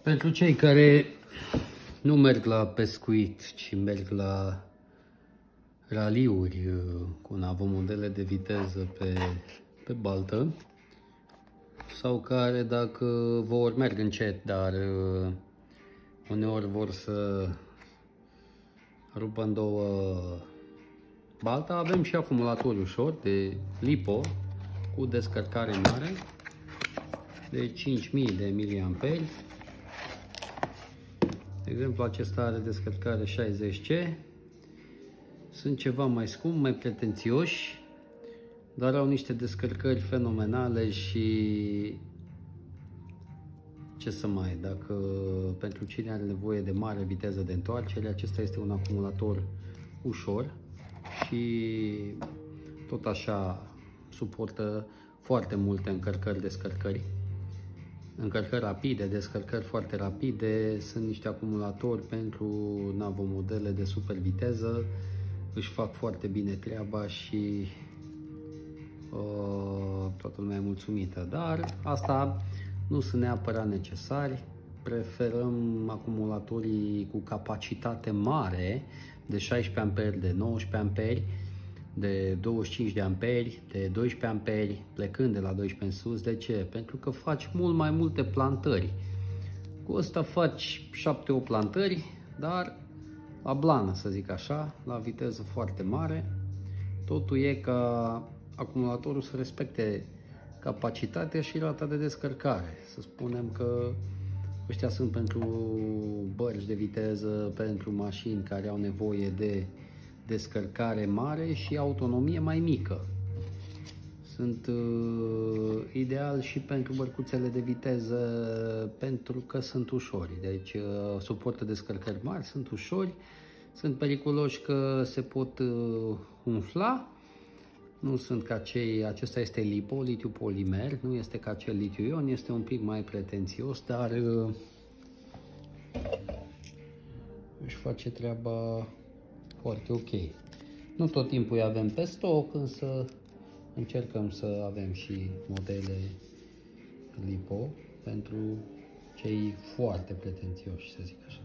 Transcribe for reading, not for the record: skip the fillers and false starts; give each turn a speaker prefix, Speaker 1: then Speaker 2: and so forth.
Speaker 1: Pentru cei care nu merg la pescuit, ci merg la raliuri cu navomodele de viteză pe baltă, sau care dacă vor merg încet, dar uneori vor să rupă în două balta, avem și acumulatori ușor de LiPo cu descărcare mare de 5000 de miliamperi. De exemplu, acesta are descărcare 60C. Sunt ceva mai scump, mai pretențioși, dar au niște descărcări fenomenale și ce să mai, dacă pentru cine are nevoie de mare viteză de întoarcere, acesta este un acumulator ușor și tot așa suportă foarte multe încărcări, descărcări. Încărcări rapide, descărcări foarte rapide, sunt niște acumulatori pentru navomodele de super viteză, își fac foarte bine treaba și toată lumea e mulțumită, dar asta nu sunt neapărat necesari. Preferăm acumulatorii cu capacitate mare de 16 amperi, de 19 amperi, de 25 de amperi, de 12 amperi, plecând de la 12 în sus. De ce? Pentru că faci mult mai multe plantări. Cu ăsta faci 7-8 plantări, dar la blană, să zic așa, la viteză foarte mare. Totul e ca acumulatorul să respecte capacitatea și rata de descărcare. Să spunem că ăștia sunt pentru bărci de viteză, pentru mașini care au nevoie de descărcare mare și autonomie mai mică. Sunt ideal și pentru bărcuțele de viteză, pentru că sunt ușori. Deci suportă descărcări mari, sunt ușori, sunt periculoși că se pot umfla. Nu sunt ca cei, acesta este LiPo, litiu polimer, nu este ca cel litiu ion, este un pic mai pretențios, dar își face treaba foarte ok. Nu tot timpul îi avem pe stoc, însă încercăm să avem și modele LiPo pentru cei foarte pretențioși, să zic așa.